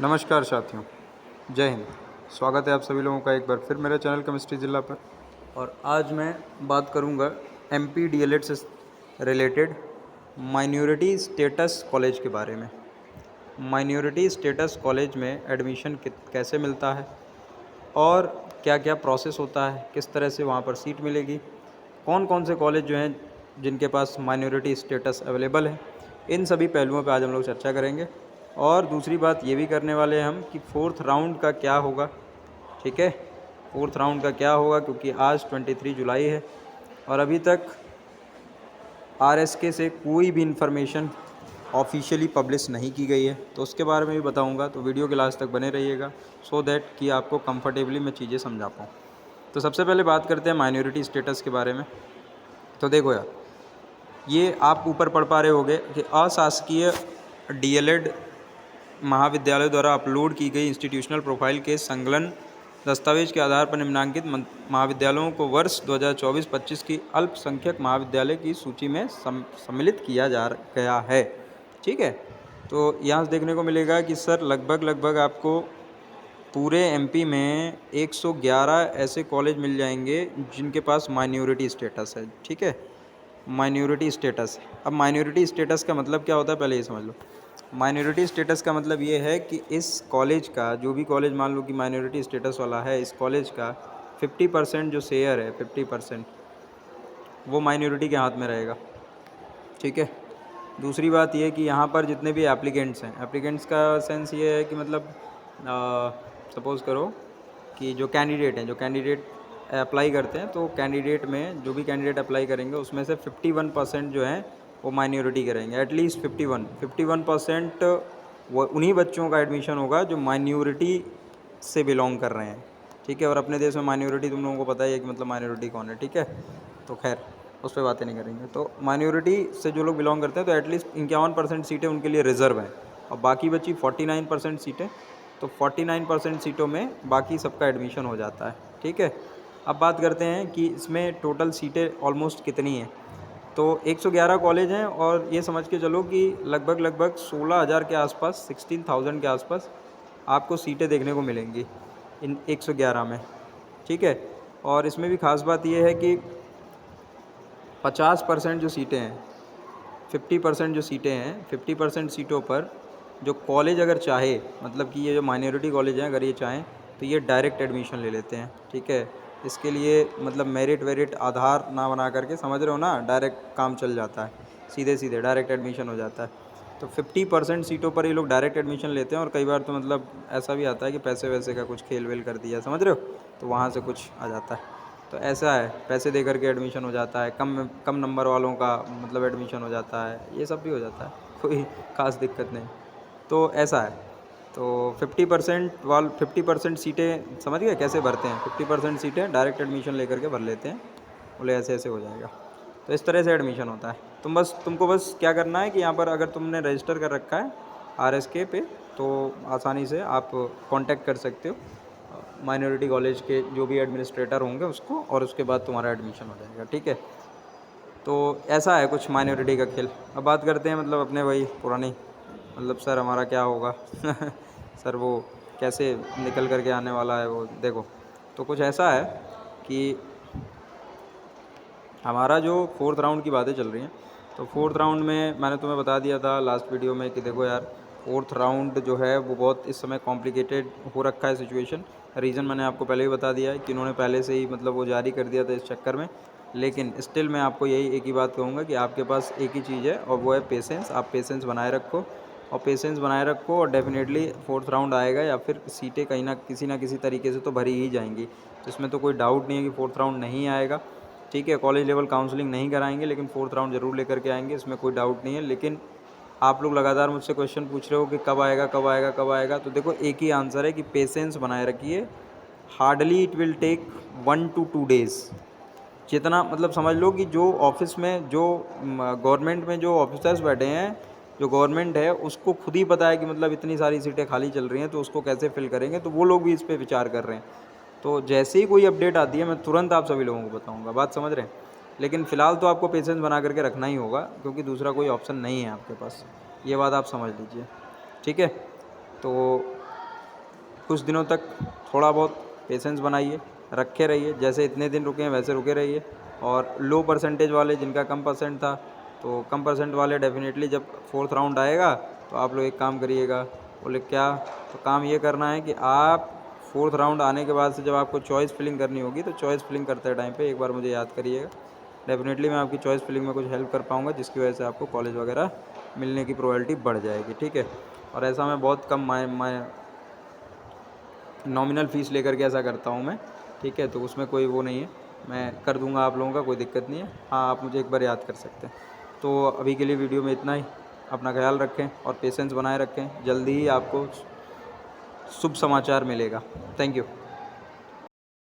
नमस्कार साथियों, जय हिंद। स्वागत है आप सभी लोगों का एक बार फिर मेरे चैनल केमिस्ट्री जिला पर। और आज मैं बात करूंगा एमपी डीएलएड से रिलेटेड माइनॉरिटी स्टेटस कॉलेज के बारे में। माइनॉरिटी स्टेटस कॉलेज में एडमिशन कैसे मिलता है और क्या क्या प्रोसेस होता है, किस तरह से वहाँ पर सीट मिलेगी, कौन कौन से कॉलेज जो हैं जिनके पास माइनॉरिटी स्टेटस अवेलेबल है, इन सभी पहलुओं पर आज हम लोग चर्चा करेंगे। और दूसरी बात ये भी करने वाले हैं हम कि फोर्थ राउंड का क्या होगा। ठीक है, फोर्थ राउंड का क्या होगा, क्योंकि आज 23 जुलाई है और अभी तक आरएसके से कोई भी इन्फॉर्मेशन ऑफिशियली पब्लिश नहीं की गई है, तो उसके बारे में भी बताऊंगा। तो वीडियो के लास्ट तक बने रहिएगा सो दैट कि आपको कंफर्टेबली मैं चीज़ें समझा पाऊँ। तो सबसे पहले बात करते हैं माइनॉरिटी स्टेटस के बारे में। तो देखो यार, ये आप ऊपर पढ़ पा रहे होगे कि अशासकीय डीएलएड महाविद्यालय द्वारा अपलोड की गई इंस्टीट्यूशनल प्रोफाइल के संकलन दस्तावेज के आधार पर निम्नांकित महाविद्यालयों को वर्ष 2024-25 की अल्पसंख्यक महाविद्यालय की सूची में सम्मिलित किया गया है। ठीक है, तो यहाँ से देखने को मिलेगा कि सर लगभग आपको पूरे एमपी में 111 ऐसे कॉलेज मिल जाएंगे जिनके पास माइनॉरिटी स्टेटस है। ठीक है, माइनॉरिटी स्टेटस। अब माइनॉरिटी स्टेटस का मतलब क्या होता है, पहले ये समझ लो। माइनॉरिटी स्टेटस का मतलब ये है कि इस कॉलेज का, जो भी कॉलेज मान लो कि माइनॉरिटी स्टेटस वाला है, इस कॉलेज का 50% जो शेयर है, 50% वो माइनॉरिटी के हाथ में रहेगा। ठीक है, दूसरी बात ये कि यहाँ पर जितने भी एप्लीकेंट्स हैं, एप्लीकेंट्स का सेंस ये है कि मतलब सपोज़ करो कि जो कैंडिडेट अप्लाई करते हैं, तो कैंडिडेट में जो भी कैंडिडेट अप्लाई करेंगे उसमें से 51% जो हैं वो माइनॉरिटी के रहेंगे। एटलीस्ट 51% वो उन्हीं बच्चों का एडमिशन होगा जो माइनॉरिटी से बिलोंग कर रहे हैं। ठीक है, और अपने देश में माइनॉरिटी तुम लोगों को पता ही है कि मतलब माइनॉरिटी कौन है। ठीक है, तो खैर उस पर बातें नहीं करेंगे। तो माइनॉरिटी से जो लोग बिलोंग करते हैं, तो एटलीस्ट 51% सीटें उनके लिए रिजर्व हैं और बाकी बची 49% सीटें। तो 49% सीटों में बाकी सबका एडमिशन हो जाता है। ठीक है, अब बात करते हैं कि इसमें टोटल सीटें ऑलमोस्ट कितनी हैं। तो 111 कॉलेज हैं और ये समझ के चलो कि लगभग 16,000 के आसपास, 16,000 के आसपास आपको सीटें देखने को मिलेंगी इन 111 में। ठीक है, और इसमें भी ख़ास बात ये है कि 50% जो सीटें हैं, 50% जो सीटें हैं, 50% सीटों पर जो कॉलेज अगर चाहे, मतलब कि ये जो माइनॉरिटी कॉलेज हैं, अगर ये चाहें तो ये डायरेक्ट एडमिशन ले लेते हैं। ठीक है, इसके लिए मतलब मेरिट वेरिट आधार ना बना करके, समझ रहे हो ना, डायरेक्ट काम चल जाता है, सीधे डायरेक्ट एडमिशन हो जाता है। तो 50% सीटों पर ये लोग डायरेक्ट एडमिशन लेते हैं और कई बार तो मतलब ऐसा भी आता है कि पैसे वैसे का कुछ खेल वेल कर दिया, समझ रहे हो, तो वहाँ से कुछ आ जाता है। तो ऐसा है, पैसे दे करके एडमिशन हो जाता है, कम नंबर वालों का मतलब एडमिशन हो जाता है, ये सब भी हो जाता है, कोई ख़ास दिक्कत नहीं। तो ऐसा है। तो 50% सीटें समझ गए कैसे भरते हैं। 50% सीटें डायरेक्ट एडमिशन लेकर के भर लेते हैं, बोले ऐसे ऐसे हो जाएगा। तो इस तरह से एडमिशन होता है। तुमको बस क्या करना है कि यहाँ पर अगर तुमने रजिस्टर कर रखा है आरएसके पे, तो आसानी से आप कांटेक्ट कर सकते हो माइनॉरिटी कॉलेज के जो भी एडमिनिस्ट्रेटर होंगे उसको, और उसके बाद तुम्हारा एडमिशन हो जाएगा। ठीक है, तो ऐसा है कुछ माइनॉरिटी का खेल। अब बात करते हैं मतलब अपने वही पुरानी, मतलब सर हमारा क्या होगा सर वो कैसे निकल करके आने वाला है वो देखो। तो कुछ ऐसा है कि हमारा जो फोर्थ राउंड की बातें चल रही हैं, तो फोर्थ राउंड में मैंने तुम्हें बता दिया था लास्ट वीडियो में कि देखो यार, फोर्थ राउंड जो है वो बहुत इस समय कॉम्प्लिकेटेड हो रखा है सिचुएशन। रीज़न मैंने आपको पहले ही बता दिया है कि इन्होंने पहले से ही मतलब वो जारी कर दिया था इस चक्कर में। लेकिन स्टिल मैं आपको यही एक ही बात कहूँगा कि आपके पास एक ही चीज़ है और वो है पेशेंस। आप पेशेंस बनाए रखो और पेशेंस बनाए रखो और डेफिनेटली फोर्थ राउंड आएगा या फिर सीटें कहीं ना किसी तरीके से तो भरी ही जाएंगी। तो इसमें तो कोई डाउट नहीं है कि फोर्थ राउंड नहीं आएगा। ठीक है, कॉलेज लेवल काउंसलिंग नहीं कराएंगे लेकिन फोर्थ राउंड ज़रूर लेकर के आएंगे, इसमें कोई डाउट नहीं है। लेकिन आप लोग लगातार मुझसे क्वेश्चन पूछ रहे हो कि कब आएगा कब आएगा कब आएगा, तो देखो एक ही आंसर है कि पेशेंस बनाए रखिए। Hardly it will take 1 to 2 days. जितना मतलब समझ लो कि जो ऑफिस में जो गवर्नमेंट में जो ऑफिसर्स बैठे हैं, जो गवर्नमेंट है उसको खुद ही पता है कि मतलब इतनी सारी सीटें खाली चल रही हैं, तो उसको कैसे फिल करेंगे, तो वो लोग भी इस पर विचार कर रहे हैं। तो जैसे ही कोई अपडेट आती है मैं तुरंत आप सभी लोगों को बताऊंगा, बात समझ रहे हैं। लेकिन फ़िलहाल तो आपको पेशेंस बना करके रखना ही होगा क्योंकि दूसरा कोई ऑप्शन नहीं है आपके पास, ये बात आप समझ लीजिए। ठीक है, तो कुछ दिनों तक थोड़ा बहुत पेशेंस बनाइए, रखे रहिए, जैसे इतने दिन रुके हैं वैसे रुके रहिए। और लो परसेंटेज वाले जिनका कम परसेंट था, तो कम परसेंट वाले डेफिनेटली जब 4th राउंड आएगा तो आप लोग एक काम करिएगा। बोले क्या? तो काम ये करना है कि आप 4th राउंड आने के बाद से जब आपको चॉइस फिलिंग करनी होगी तो चॉइस फिलिंग करते टाइम पे एक बार मुझे याद करिएगा। डेफिनेटली मैं आपकी चॉइस फिलिंग में कुछ हेल्प कर पाऊँगा, जिसकी वजह से आपको कॉलेज वगैरह मिलने की प्रोबेबिलिटी बढ़ जाएगी, ठीक है। और ऐसा मैं बहुत कम मैं नॉमिनल फ़ीस लेकर के ऐसा करता हूँ मैं, ठीक है। तो उसमें कोई वो नहीं है, मैं कर दूँगा आप लोगों का, कोई दिक्कत नहीं है। हाँ, आप मुझे एक बार याद कर सकते हैं। तो अभी के लिए वीडियो में इतना ही। अपना ख्याल रखें और पेशेंस बनाए रखें, जल्दी ही आपको शुभ समाचार मिलेगा। Thank you.